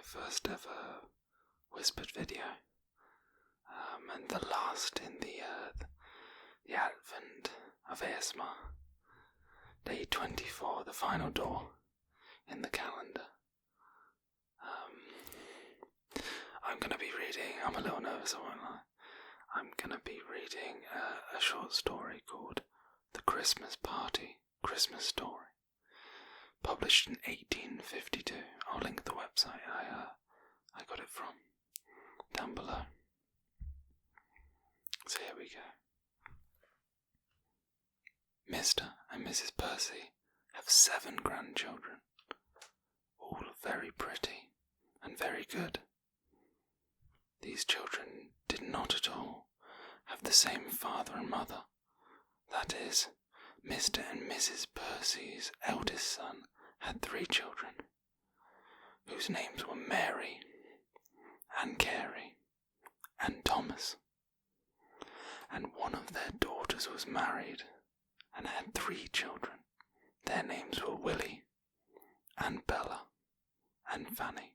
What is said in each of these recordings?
first ever whispered video, and the last in the advent of ASMR. Day 24, the final door in the calendar. I'm going to be reading, I'm a little nervous, I won't lie. I'm going to be reading a short story called The Christmas Party Christmas Story, published in 1852. I'll link the website I got it from down below. So here we go. Mr. and Mrs. Percy have 7 grandchildren, all very pretty and very good. These children did not at all have the same father and mother. That is, Mr. and Mrs. Percy's eldest son had 3 children, whose names were Mary, and Carey, and Thomas. And one of their daughters was married and had 3 children. Their names were Willie, and Bella, and Fanny.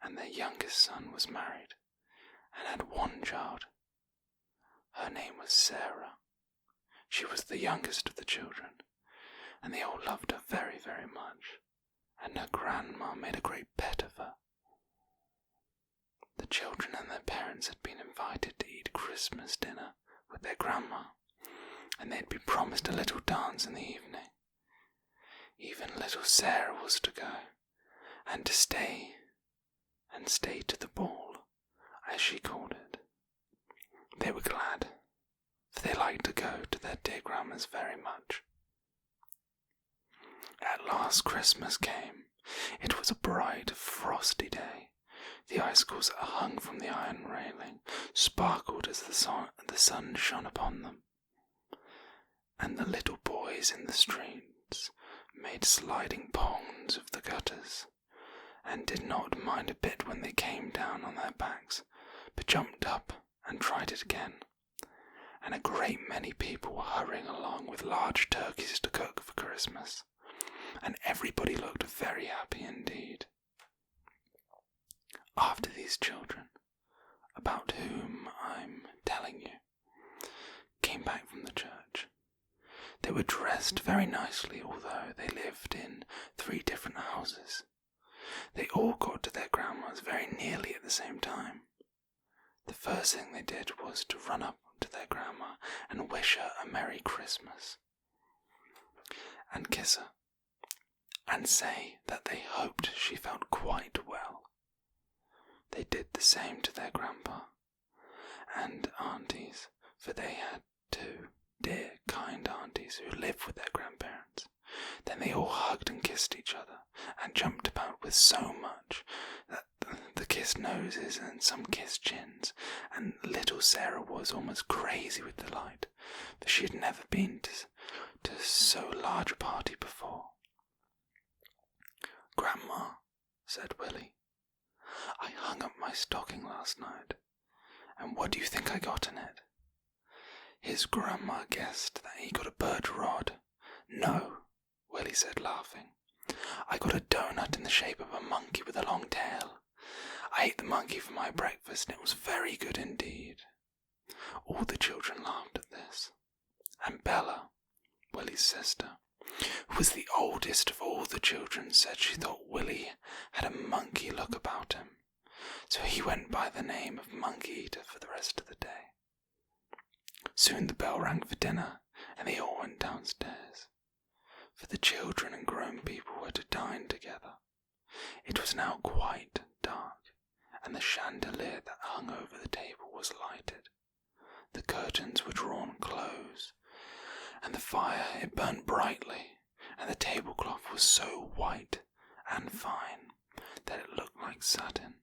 And their youngest son was married and had 1 child. Her name was Sarah. She was the youngest of the children, and they all loved her very, very much, and her grandma made a great pet of her. The children and their parents had been invited to eat Christmas dinner with their grandma, and they had been promised a little dance in the evening. Even little Sarah was to go, and to stay to the ball, as she called it. They were glad, for they liked to go to their dear grandma's very much. At last Christmas came. It was a bright, frosty day. The icicles that hung from the iron railing sparkled as the sun shone upon them, and the little boys in the streets made sliding ponds of the gutters, and did not mind a bit when they came down on their backs, but jumped up and tried it again. And a great many people were hurrying along with large turkeys to cook for Christmas, and everybody looked very happy indeed. After these children, about whom I'm telling you, came back from the church, they were dressed very nicely, although they lived in 3 different houses. They all got to their grandma's very nearly at the same time. The first thing they did was to run up to their grandma and wish her a Merry Christmas, and kiss her, and say that they hoped she felt quite well. They did the same to their grandpa and aunties, for they had 2 dear, kind aunties who lived with their grandparents. Then they all hugged and kissed each other, and jumped about with so much that the kissed noses and some kissed chins, and little Sarah was almost crazy with delight, for she had never been to so large a party before. "Grandma," said Willie, "I hung up my stocking last night, and what do you think I got in it?" His grandma guessed that he got a bird rod. "No," Willie said, laughing. "I got a doughnut in the shape of a monkey with a long tail. I ate the monkey for my breakfast, and it was very good indeed." All the children laughed at this, and Bella, Willie's sister, who was the oldest of all the children, said she thought Willie had a monkey look about him, so he went by the name of Monkey Eater for the rest of the day. Soon the bell rang for dinner, and they all went downstairs, for the children and grown people were to dine together. It was now quite dark, and the chandelier that hung over the table was lighted. The curtains were drawn close, and the fire, it burnt brightly, and the tablecloth was so white and fine that it looked like satin.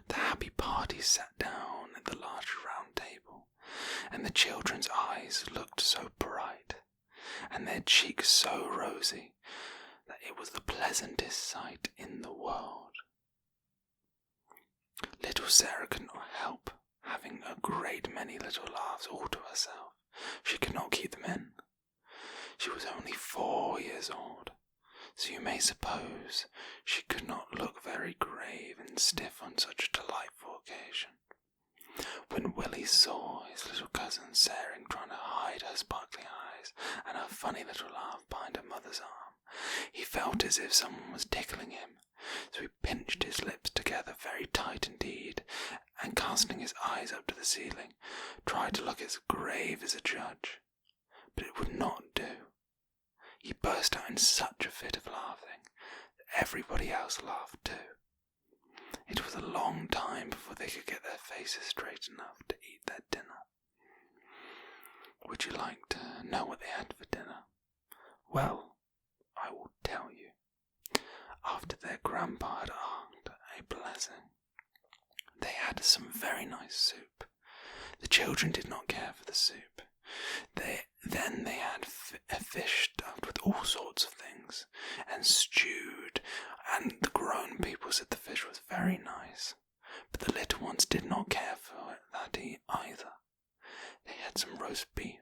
The happy party sat down at the large round table, and the children's eyes looked so bright, and their cheeks so rosy, that it was the pleasantest sight in the world. Little Sarah could not help having a great many little laughs all to herself. She could not keep them in. She was only 4 years old, so you may suppose she could not look grave and stiff on such a delightful occasion. When Willie saw his little cousin staring, trying to hide her sparkling eyes and her funny little laugh behind her mother's arm, he felt as if someone was tickling him, so he pinched his lips together very tight indeed, and casting his eyes up to the ceiling, tried to look as grave as a judge. But it would not do. He burst out in such a fit of laughing that everybody else laughed too. It was a long time before they could get their faces straight enough to eat their dinner. Would you like to know what they had for dinner? Well, I will tell you. After their grandpa had asked a blessing, they had some very nice soup. The children did not care for the soup. Then they had a fish stuffed with all sorts of things, and stewed, and the grown people said the fish was very nice, but the little ones did not care for that either. They had some roast beef,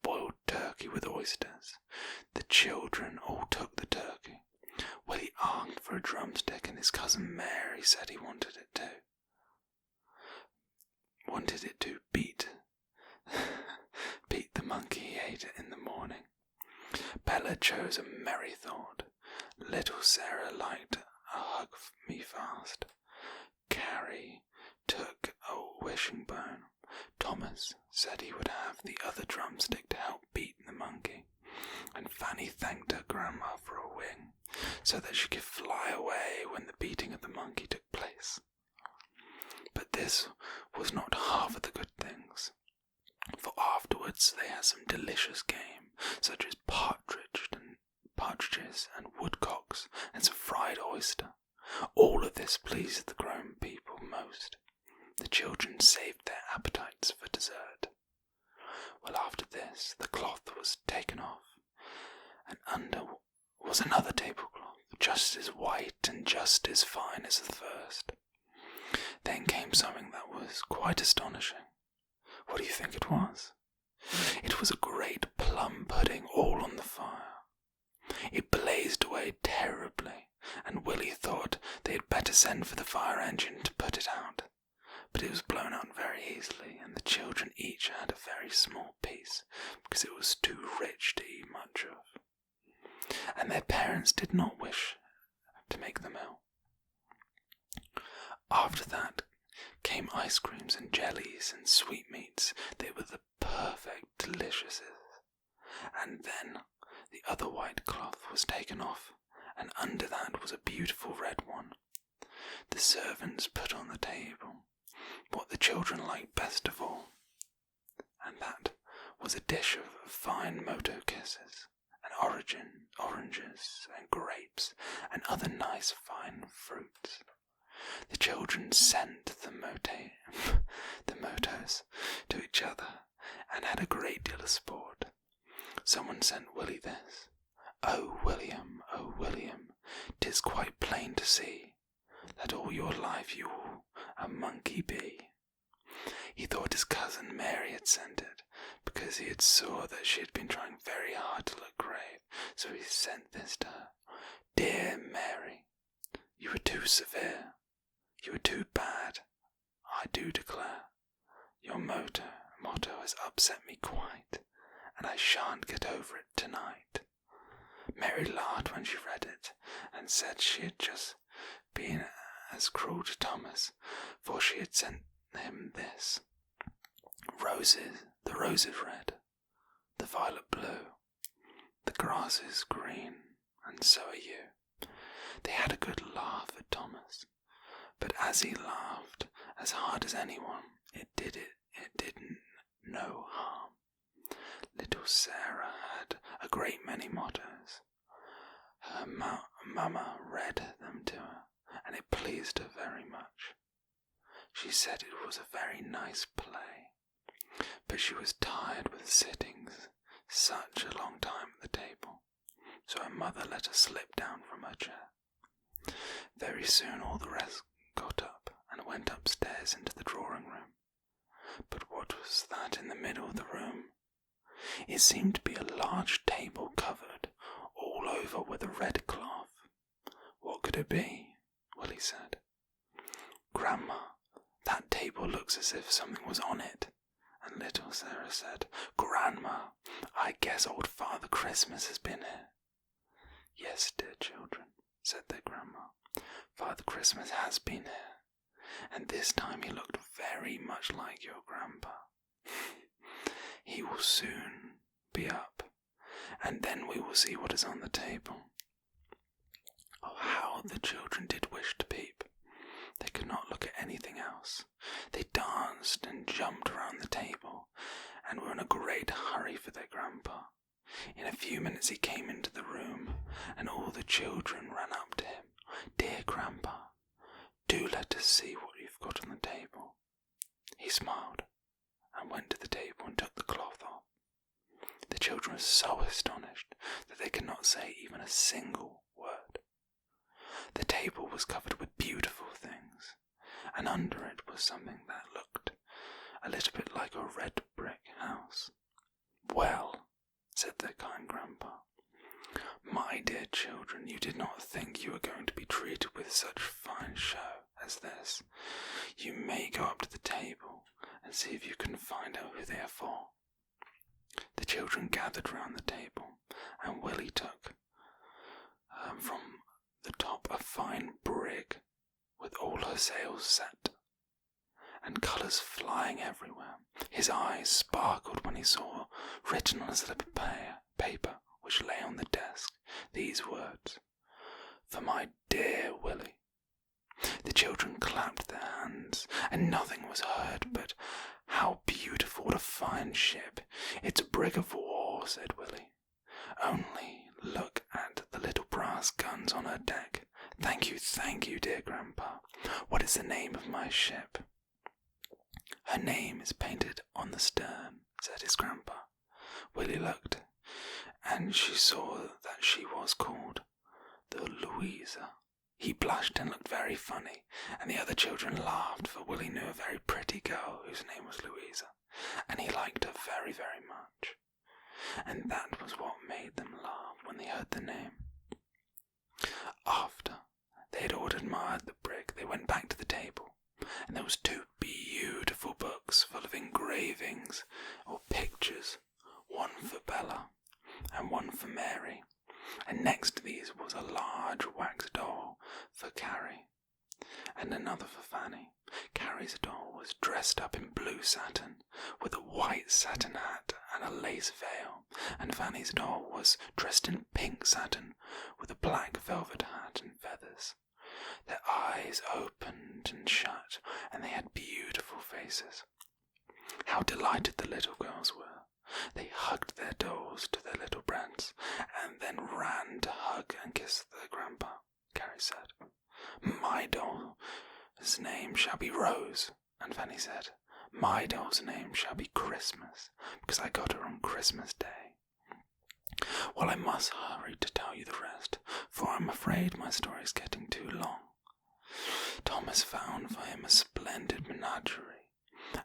boiled turkey with oysters. The children all took the turkey. Willie asked for a drumstick, and his cousin Mary said he wanted it too. Beat the monkey he ate it in the morning. Bella chose a merry thought. Little Sarah liked a hug me fast. Carrie took a wishing bone. Thomas said he would have the other drumstick to help beat the monkey. And Fanny thanked her grandma for a wing, so that she could fly away when the beating of the monkey took place. But this was not half of the good things, for afterwards they had some delicious game, such as partridges and woodcocks, and some fried oyster. All of this pleased the grown people most. The children saved their appetites for dessert. Well, after this, the cloth was taken off, and under was another tablecloth, just as white and just as fine as the first. Then came something that was quite astonishing. What do you think it was? It was a great plum pudding all on the fire. It blazed away terribly, and Willie thought they had better send for the fire engine to put it out. But it was blown out very easily, and the children each had a very small piece, because it was too rich to eat much of. And their parents did not wish to make them ill. After that came ice creams and jellies and sweetmeats. They were the perfect deliciouses. And then the other white cloth was taken off, and under that was a beautiful red one. The servants put on the table what the children liked best of all, and that was a dish of fine moto kisses, and oranges and grapes, and other nice fine fruits. The children sent the motos to each other, and had a great deal of sport. Someone sent Willie this: "Oh, William, 'tis quite plain to see that all your life you will a monkey be." He thought his cousin Mary had sent it, because he had saw that she had been trying very hard to look grave, so he sent this to her: "Dear Mary, you are too severe. You are too bad, I do declare. Your motto has upset me quite, and I shan't get over it tonight." Mary laughed when she read it, and said she had just been as cruel to Thomas, for she had sent him this: the rose is red, the violet blue, the grass is green, and so are you. They had a good laugh at Thomas, but as he laughed as hard as anyone, it did no harm. Little Sarah had a great many mottos. Her mamma read them to her, and it pleased her very much. She said it was a very nice play, but she was tired with sitting such a long time at the table, so her mother let her slip down from her chair. Very soon all the rest got up and went upstairs into the drawing-room. But what was that in the middle of the room? It seemed to be a large table covered all over with a red cloth. What could it be? Willie said. "Grandma, that table looks as if something was on it." And little Sarah said, "Grandma, I guess old Father Christmas has been here." "Yes, dear children," said their grandma, "Father Christmas has been here, and this time he looked very much like your grandpa. He will soon be up, and then we will see what is on the table." Oh, how the children did wish to peep. They could not look at anything else. They danced and jumped around the table, and were in a great hurry for their grandpa. In a few minutes he came into the room, and all the children ran up to him. "Dear grandpa, do let us see what you've got on the table." He smiled, and went to the table and took the cloth off. The children were so astonished that they could not say even a single word. The table was covered with beautiful things, and under it was something that looked a little bit like a red brick house. "Well," said their kind grandpa, "my dear children, you did not think you were going to be treated with such fine show as this. You may go up to the table and see if you can find out who they are for." The children gathered round the table, and Willie took from the top a fine brig with all her sails set, and colours flying everywhere. His eyes sparkled when he saw written on a slip of paper which lay on the desk these words, "For my dear Willie." The children clapped their hands, and nothing was heard but, "How beautiful, what a fine ship. It's a brig of war," said Willie. "Only look at the little brass guns on her deck. Thank you, dear grandpa. What is the name of my ship?" "Her name is painted on the stern," said his grandpa. Willie looked, and she saw that she was called the Louisa. He blushed and looked very funny, and the other children laughed, for Willie knew a very pretty girl whose name was Louisa, and he liked her very, very much. And that was what made them laugh when they heard the name. After they had all admired the brig, they went back to the table, and there was 2 beautiful books full of engravings or pictures, one for Bella and one for Mary, and next to these was a large wax doll for Carrie, and another for Fanny. Carrie's doll was dressed up in blue satin, with a white satin hat and a lace veil, and Fanny's doll was dressed in pink satin, with a black velvet hat and feathers. Their eyes opened and shut, and they had beautiful faces. How delighted the little girls were! They hugged their dolls to their little breasts, and then ran to hug and kiss their grandpa. Carrie said, "My doll's name shall be Rose," and Fanny said, "My doll's name shall be Christmas, because I got her on Christmas Day." Well, I must hurry to tell you the rest, for I'm afraid my story is getting too long. Thomas found for him a splendid menagerie,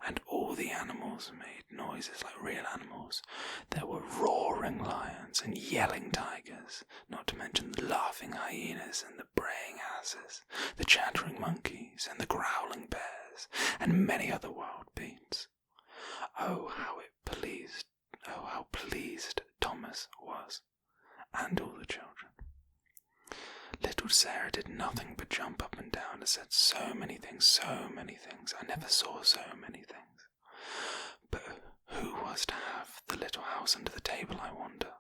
and all the animals made noises like real animals. There were roaring lions and yelling tigers, not to mention the laughing hyenas and the braying asses, the chattering monkeys and the growling bears, and many other wild beasts. Oh, how pleased Thomas was, and all the children. Little Sarah did nothing but jump up and down and said so many things. I never saw so many things. But who was to have the little house under the table, I wonder?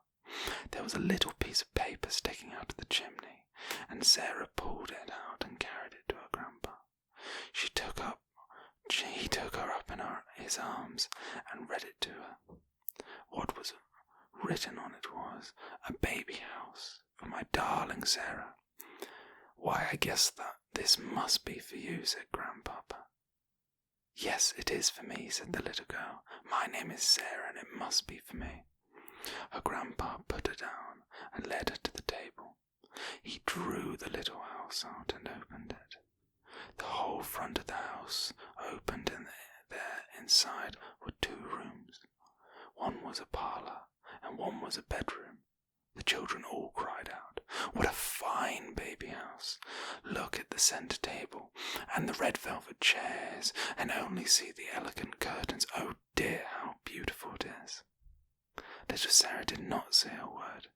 There was a little piece of paper sticking out of the chimney, and Sarah pulled it out and carried it to her grandpa. He took her up in his arms and read it to her. What was written on it was, "A baby house for my darling Sarah." "Why, I guess that this must be for you," said Grandpapa. "Yes, it is for me," said the little girl. "My name is Sarah, and it must be for me." Her grandpa put her down and led her to the table. He drew the little house out and opened it. The whole front of the house opened, and there inside were 2 rooms. One was a parlour, and one was a bedroom. The children all cried out, What a fine baby house. Look at the centre table, and the red velvet chairs, and only see the elegant curtains. Oh dear, how beautiful it is. Little Sarah did not say a word.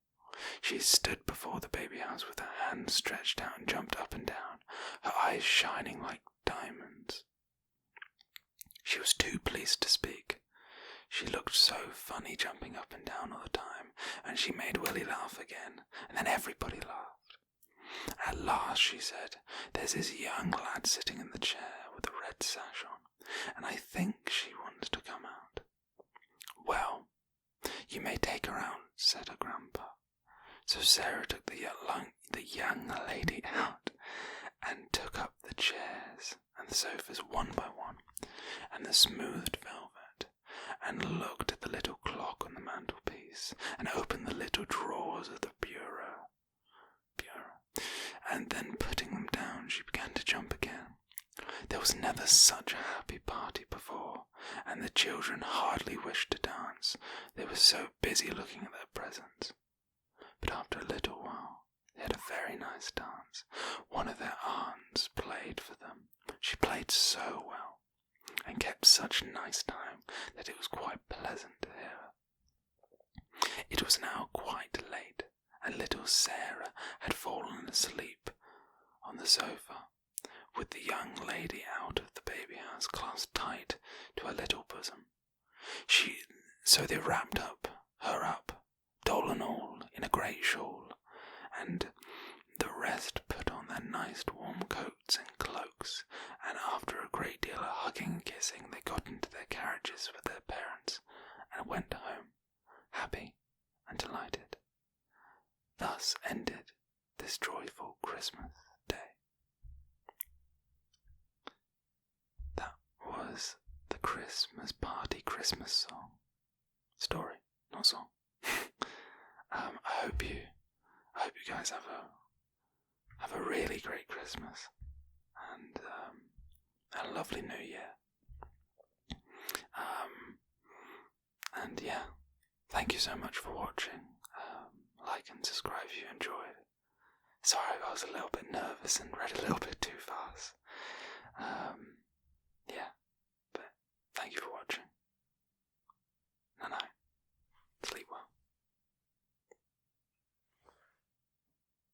She stood before the baby house with her hands stretched out and jumped up and down, her eyes shining like diamonds. She was too pleased to speak. She looked so funny jumping up and down all the time, and she made Willie laugh again, and then everybody laughed. At last she said, "There's this young lad sitting in the chair with a red sash on, and I think she wants to come out." "Well, you may take her out," said her grandpa. So Sarah took the young lady out, and took up the chairs and the sofas one by one, and the smoothed velvet, and looked at the little clock on the mantelpiece, and opened the little drawers of the bureau, and then putting them down, she began to jump again. There was never such a happy party before, and the children hardly wished to dance, they were so busy looking at their presents. But after a little while, they had a very nice dance. One of their aunts played for them. She played so well, and kept such nice time, that it was quite pleasant to hear her. It was now quite late, and little Sarah had fallen asleep on the sofa, with the young lady out of the baby house clasped tight to her little bosom. So they wrapped her up, doll and all, in a great shawl, and the rest put on their nice warm coats and cloaks, and after a great deal of hugging and kissing, they got into their carriages with their parents, and went home, happy and delighted. Thus ended this joyful Christmas day. That was the Christmas party Christmas song. Story, not song. I hope you guys have a really great Christmas and a lovely New Year. And yeah, thank you so much for watching. Like and subscribe if you enjoyed. Sorry, I was a little bit nervous and read a little bit too fast. Yeah, but thank you for watching.